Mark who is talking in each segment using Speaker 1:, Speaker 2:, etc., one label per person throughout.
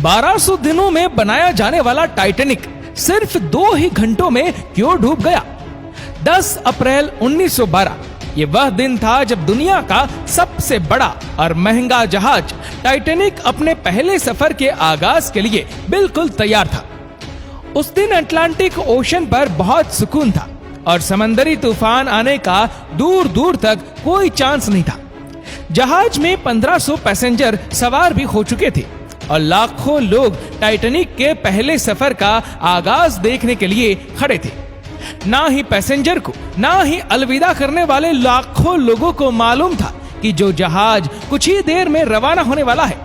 Speaker 1: 1200 दिनों में बनाया जाने वाला टाइटैनिक सिर्फ 2 ही घंटों में क्यों डूब गया? 10 अप्रैल 1912 ये वह दिन था जब दुनिया का सबसे बड़ा और महंगा जहाज टाइटैनिक अपने पहले सफर के आगाज के लिए बिल्कुल तैयार था। उस दिन अटलांटिक ओशन पर बहुत सुकून था और समंदरी तूफान आने का दूर दूर तक कोई चांस नहीं था। जहाज में 1500 पैसेंजर सवार भी हो चुके थे और लाखों लोग टाइटैनिक के पहले सफर का आगाज देखने के लिए खड़े थे। ना ही पैसेंजर को, ना ही अलविदा करने वाले लाखों लोगों को मालूम था कि जो जहाज कुछ ही देर में रवाना होने वाला है,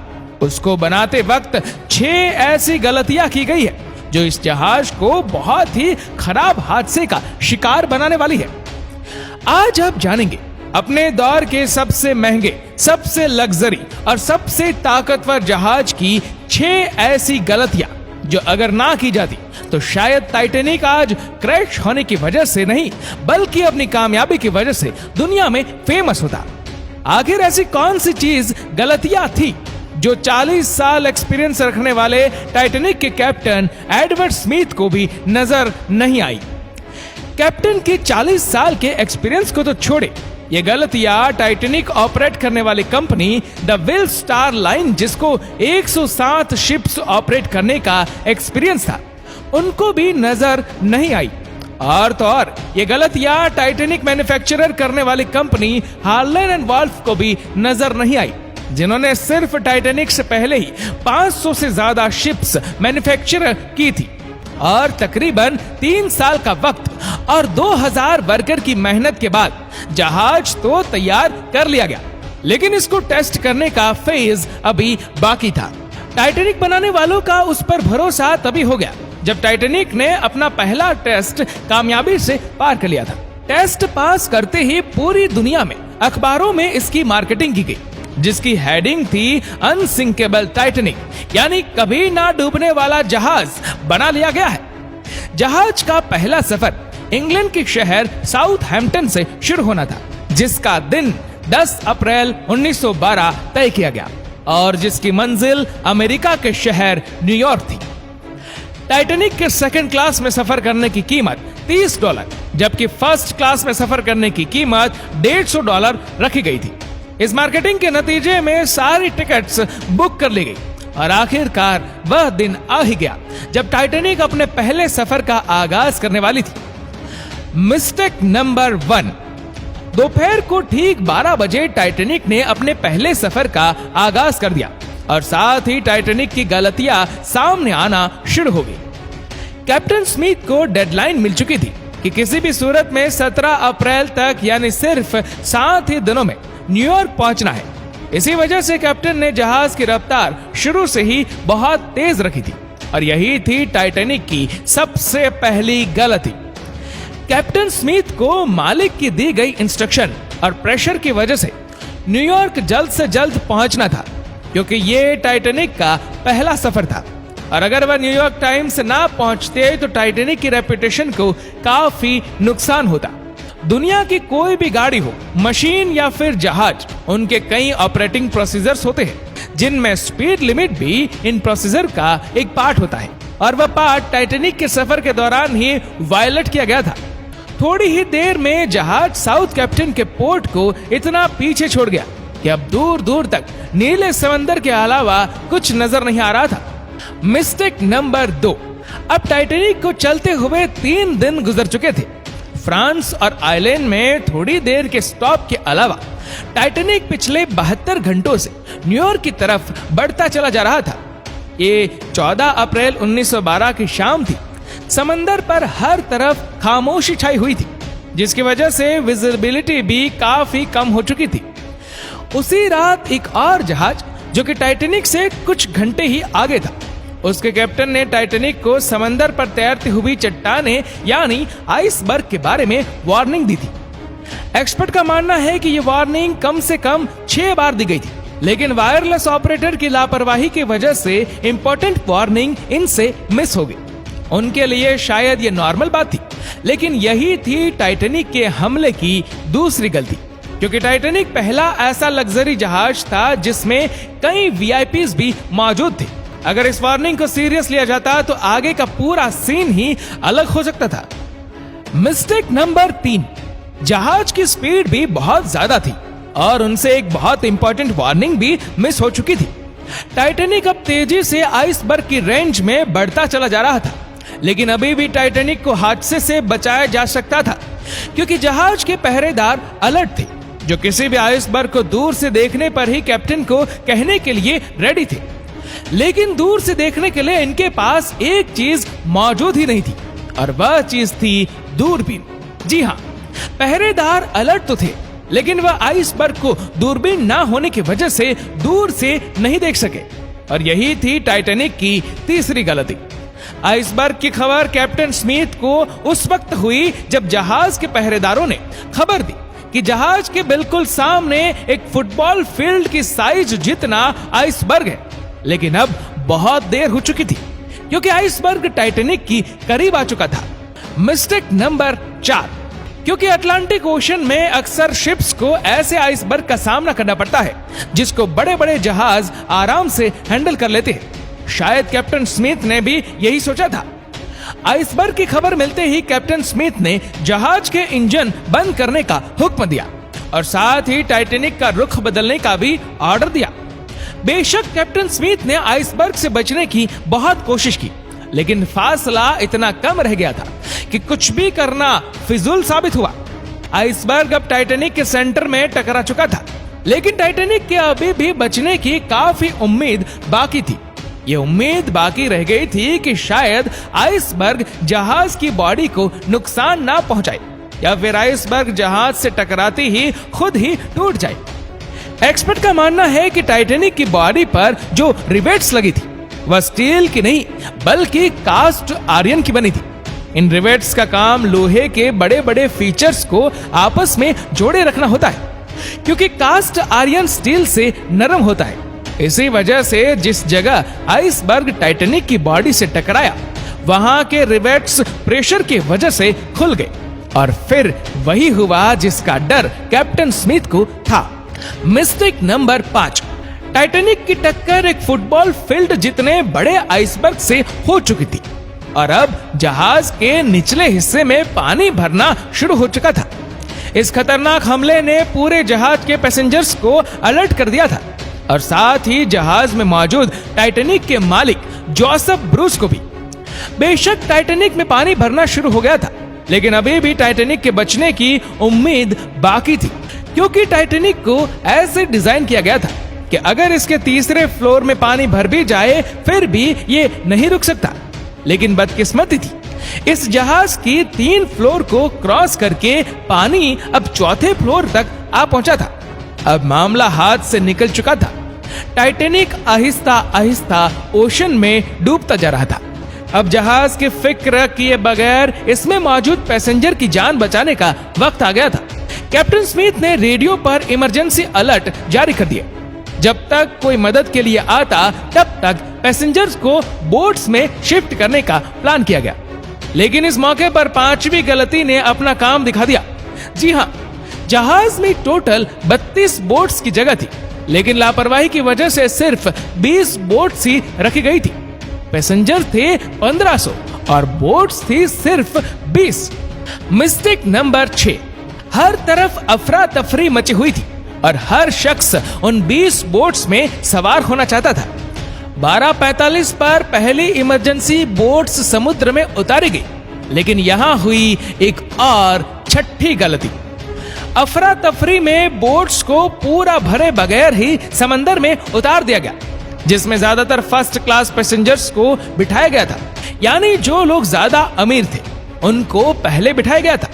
Speaker 1: उसको बनाते वक्त 6 ऐसी गलतियां की गई है जो इस जहाज को बहुत ही खराब हादसे का शिकार बनाने वाली है। आज आप जानेंगे अपने दौर के सबसे महंगे, सबसे लग्जरी और सबसे ताकतवर जहाज की 6 ऐसी गलतियां जो अगर ना की जाती तो शायद टाइटैनिक आज क्रैश होने की वजह से नहीं, बल्कि अपनी कामयाबी की वजह से दुनिया में फेमस होता। आखिर ऐसी कौन सी चीज, गलतियां थी जो 40 साल एक्सपीरियंस रखने वाले टाइटैनिक के कैप्टन एडवर्ड स्मिथ को भी नजर नहीं आई? कैप्टन के 40 साल के एक्सपीरियंस को तो छोड़े, ये गलतियां टाइटैनिक ऑपरेट करने वाली company the will star line, जिसको 107 शिप्स ऑपरेट करने का एक्सपीरियंस था, उनको भी नजर नहीं आई। और तो और ये गलतियां टाइटैनिक मैन्युफैक्चरर करने वाली कंपनी हार्लेन एंड वॉल्फ को भी नजर नहीं आई, जिन्होंने सिर्फ टाइटैनिक से पहले ही 500 से ज्यादा शिप्स मैन्युफैक्चर की थी और तकरीबन 3 साल का वक्त और 2000 वर्कर की मेहनत के बाद जहाज तो तैयार कर लिया गया, लेकिन इसको टेस्ट करने का फेज अभी बाकी था। टाइटैनिक बनाने वालों का उस पर भरोसा तभी हो गया जब टाइटैनिक ने अपना पहला टेस्ट कामयाबी से पार कर लिया था। टेस्ट पास करते ही पूरी दुनिया में अखबारों में इसकी मार्केटिंग की गई, जिसकी हेडिंग थी अनसिंकेबल टाइटैनिक, यानी कभी ना डूबने वाला जहाज बना लिया गया है। जहाज का पहला सफर इंग्लैंड के शहर साउथहैम्पटन से शुरू होना था, जिसका दिन 10 अप्रैल 1912 तय किया गया और जिसकी मंजिल अमेरिका के शहर न्यूयॉर्क थी। टाइटैनिक के सेकंड क्लास में सफर करने की कीमत $30, जबकि फर्स्ट क्लास में सफर करने की कीमत $150 रखी गई थी। इस मार्केटिंग के नतीजे में सारी टिकट्स बुक कर ली गई और आखिरकार वह दिन आ ही गया जब टाइटैनिक अपने पहले सफर का आगाज करने वाली थी। Mistake number 1। दोपहर को ठीक 12 बजे टाइटैनिक ने अपने पहले सफर का आगाज कर दिया और साथ ही टाइटैनिक की गलतियां सामने आना शुरू हो गई। कैप्टन स्मिथ को डेडलाइन मिल चुकी थी कि किसी भी सूरत में 17 अप्रैल तक, यानी सिर्फ 7 ही दिनों में न्यूयॉर्क पहुंचना है। इसी वजह से कैप्टन ने जहाज की रफ्तार शुरू से ही बहुत तेज रखी थी और यही थी टाइटैनिक की सबसे पहली गलती। कैप्टन स्मिथ को मालिक की दी गई इंस्ट्रक्शन और प्रेशर की वजह से न्यूयॉर्क जल्द से जल्द पहुंचना था, क्योंकि ये टाइटैनिक का पहला सफर था और अगर वह न्यूयॉर्क टाइम से ना पहुंचते तो टाइटैनिक की रेपुटेशन को काफी नुकसान होता। दुनिया की कोई भी गाड़ी हो, मशीन या फिर जहाज, उनके कई ऑपरेटिंग प्रोसीजर्स होते हैं, जिनमें स्पीड लिमिट भी इन प्रोसीजर का एक पार्ट होता है और वह पार्ट टाइटैनिक के सफर के दौरान ही वायलेट किया गया था। थोड़ी ही देर में जहाज साउथहैम्पटन के पोर्ट को इतना पीछे छोड़ गया कि अब दूर दूर तक नीले समंदर के अलावा कुछ नजर नहीं आ रहा था। Mistake number 2। अब टाइटैनिक को चलते हुए 3 दिन गुजर चुके थे। फ्रांस और आयरलैंड में थोड़ी देर के स्टॉप के अलावा टाइटैनिक पिछले 72 घंटों से न्यूयॉर्क की तरफ बढ़ता चला जा रहा था। ये 14 अप्रैल 1912 की शाम थी। समंदर पर हर तरफ खामोशी छाई हुई थी, जिसकी वजह से विजिबिलिटी भी काफी कम हो चुकी थी। उसी रात एक और जहाज जो कि टाइटैनिक से कुछ घंटे ही आगे था, उसके कैप्टन ने टाइटैनिक को समंदर पर तैरती हुई चट्टानें यानी आइसबर्ग के बारे में वार्निंग दी थी। एक्सपर्ट का मानना है कि यह वार्निंग कम से कम 6 बार दी गई थी, लेकिन वायरलेस ऑपरेटर की लापरवाही की वजह से इंपॉर्टेंट वार्निंग इनसे मिस हो गई। उनके लिए शायद ये नॉर्मल बात थी, लेकिन यही थी टाइटैनिक के हमले की दूसरी गलती, क्योंकि टाइटैनिक पहला ऐसा लग्जरी जहाज था जिसमें कई वीआईपीज भी मौजूद थे अगर इस वार्निंग को सीरियस लिया जाता तो आगे का पूरा सीन ही अलग हो सकता था। मिस्टेक नंबर 3, जहाज की स्पीड भी बहुत ज्यादा थी और उनसे एक बहुत इंपॉर्टेंट वार्निंग भी मिस हो चुकी थी। टाइटैनिक अब तेजी से आइसबर्ग की रेंज में बढ़ता चला जा रहा था, लेकिन अभी भी टाइटैनिक को हादसे से बचाया जा सकता था, क्योंकि जहाज के पहरेदार अलर्ट थे, जो किसी भी आइसबर्ग को दूर से देखने पर ही कैप्टन को कहने के लिए रेडी थे। लेकिन दूर से देखने के लिए इनके पास एक चीज मौजूद ही नहीं थी, और वह चीज थी दूरबीन। जी हाँ, पहरेदार अलर्ट तो थे, लेकिन वह आइसबर्ग को दूरबीन ना होने की वजह से दूर से नहीं देख सके, और यही थी टाइटैनिक की तीसरी गलती। आइसबर्ग की खबर कैप्टन स्मिथ को उस वक्त हुई जब जहाज के पहरेदारों ने खबर दी कि जहाज के बिल्कुल सामने एक फुटबॉल फील्ड की साइज जितना आइसबर्ग है। लेकिन अब बहुत देर हो चुकी थी, क्योंकि आइसबर्ग टाइटैनिक की करीब आ चुका था। मिस्टेक नंबर 4, क्योंकि अटलांटिक ओशन में अक्सर शिप्स को ऐसे आइसबर्ग का सामना करना पड़ता है जिसको बड़े बड़े जहाज आराम से हैंडल कर लेते हैं। शायद कैप्टन स्मिथ ने भी यही सोचा था। आइसबर्ग की खबर मिलते ही कैप्टन स्मिथ ने जहाज के इंजन बंद करने का हुक्म दिया और साथ ही टाइटैनिक का रुख बदलने का भी ऑर्डर दिया। बेशक कैप्टन स्मिथ ने आइसबर्ग से बचने की बहुत कोशिश की, लेकिन फासला इतना कम रह गया था कि कुछ भी करना फिजूल साबित हुआ। आइसबर्ग अब टाइटैनिक के सेंटर में टकरा चुका था, लेकिन टाइटैनिक के अभी भी बचने की काफी उम्मीद बाकी थी। ये उम्मीद बाकी रह गई थी कि शायद आइसबर्ग जहाज की बॉडी को नुकसान ना पहुंचाए, या फिर आइसबर्ग जहाज से टकराते ही खुद ही टूट जाए। एक्सपर्ट का मानना है कि टाइटैनिक की बॉडी पर जो रिवेट्स लगी थी वह स्टील की नहीं बल्कि कास्ट आयरन की बनी थी। इन रिवेट्स का काम लोहे के बड़े बड़े फीचर्स को आपस में जोड़े रखना होता है, क्योंकि कास्ट आयरन स्टील से नरम होता है। इसी वजह से जिस जगह आइसबर्ग टाइटैनिक की बॉडी से टकराया, वहां के रिवेट्स प्रेशर की वजह से खुल गए, और फिर वही हुआ जिसका डर कैप्टन स्मिथ को था। मिस्टेक नंबर 5, टाइटैनिक की टक्कर एक फुटबॉल फील्ड जितने बड़े आइसबर्ग से हो चुकी थी, और अब जहाज के निचले हिस्से में पानी भरना शुरू हो चुका था। इस खतरनाक हमले ने पूरे जहाज के पैसेंजर्स को अलर्ट कर दिया था, और साथ ही जहाज में मौजूद टाइटैनिक के मालिक जोसेफ ब्रूस को भी। बेशक टाइटैनिक में पानी भरना शुरू हो गया था, लेकिन अभी भी टाइटैनिक के बचने की उम्मीद बाकी थी, क्योंकि टाइटैनिक को ऐसे डिजाइन किया गया था कि अगर इसके तीसरे फ्लोर में पानी भर भी जाए फिर भी ये नहीं रुक सकता। लेकिन बदकिस्मती थी, इस जहाज की 3 फ्लोर को क्रॉस करके पानी अब चौथे फ्लोर तक आ पहुंचा था। अब मामला हाथ से निकल चुका था। टाइटैनिक आहिस्ता आहिस्ता ओशन में डूबता जा रहा था। अब जहाज की फिक्र किए बगैर इसमें मौजूद पैसेंजर की जान बचाने का वक्त आ गया था। कैप्टन स्मिथ ने रेडियो पर इमरजेंसी अलर्ट जारी कर दिया। जब तक कोई मदद के लिए आता, तब तक पैसेंजर्स को बोट्स में शिफ्ट करने का प्लान किया गया। लेकिन इस मौके पर 5वीं गलती ने अपना काम दिखा दिया। जी हाँ, जहाज में टोटल 32 बोट्स की जगह थी, लेकिन लापरवाही की वजह से सिर्फ 20 बोट्स ही रखी गई थी। पैसेंजर थे 1500 और बोट्स थी सिर्फ 20। मिस्टेक नंबर 6, हर तरफ अफरा तफरी मची हुई थी और हर शख्स उन 20 बोट्स में सवार होना चाहता था। 12:45 पर पहली इमरजेंसी बोट्स समुद्र में उतारी गई, लेकिन यहां हुई एक और छठी गलती। अफरा तफरी में बोट्स को पूरा भरे बगैर ही समंदर में उतार दिया गया, जिसमें ज्यादातर फर्स्ट क्लास पैसेंजर्स को बिठाया गया था। यानी जो लोग ज्यादा अमीर थे उनको पहले बिठाया गया था।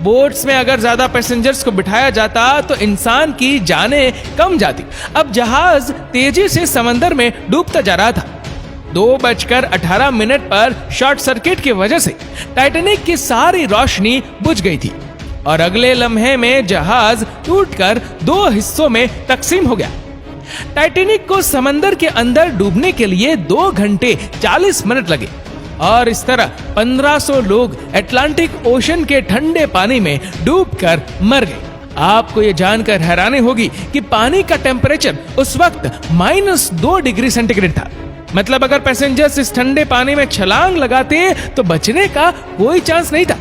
Speaker 1: बोट्स में अगर ज्यादा पैसेंजर्स को बिठाया जाता तो इंसान की जानें कम जाती। अब जहाज तेजी से समंदर में डूबता जा रहा था। 2:18 पर शॉर्ट सर्किट की वजह से टाइटैनिक की सारी रोशनी बुझ गई थी और अगले लम्हे में जहाज टूटकर 2 हिस्सों में तकसीम हो गया। टाइटैनिक को समंदर के अंदर डूबने के लिए 2 घंटे 40 मिनट लगे और इस तरह 1500 लोग अटलांटिक ओशन के ठंडे पानी में डूबकर मर गए। आपको ये जानकर हैरानी होगी कि पानी का टेम्परेचर उस वक्त -2 डिग्री सेंटीग्रेड था। मतलब अगर पैसेंजर्स इस ठंडे पानी में छलांग लगाते तो बचने का कोई चांस नहीं था,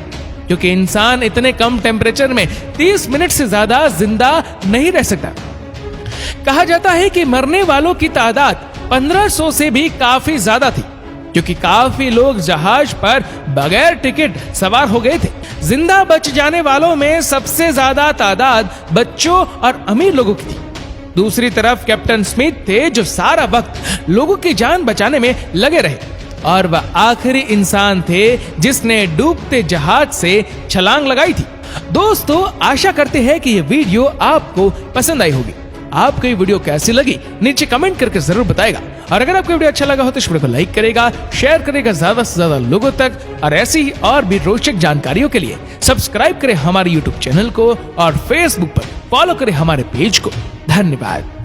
Speaker 1: क्योंकि इंसान इतने कम टेम्परेचर में 30 मिनट से ज्यादा जिंदा नहीं रह सकता। कहा जाता है कि मरने वालों की तादाद 1500 से भी काफी ज्यादा थी, क्योंकि काफी लोग जहाज पर बगैर टिकट सवार हो गए थे। जिंदा बच जाने वालों में सबसे ज्यादा तादाद बच्चों और अमीर लोगों की थी। दूसरी तरफ कैप्टन स्मिथ थे, जो सारा वक्त लोगों की जान बचाने में लगे रहे, और वह आखिरी इंसान थे जिसने डूबते जहाज से छलांग लगाई थी। दोस्तों, आशा करते हैं कि यह वीडियो आपको पसंद आई होगी। आपको ये वीडियो कैसी लगी नीचे कमेंट करके जरूर बताएगा, और अगर आपको वीडियो अच्छा लगा हो तो इस वीडियो को लाइक करेगा, शेयर करेगा ज्यादा से ज्यादा लोगों तक, और ऐसी ही और भी रोचक जानकारियों के लिए सब्सक्राइब करें हमारे यूट्यूब चैनल को और फेसबुक पर फॉलो करें हमारे पेज को। धन्यवाद।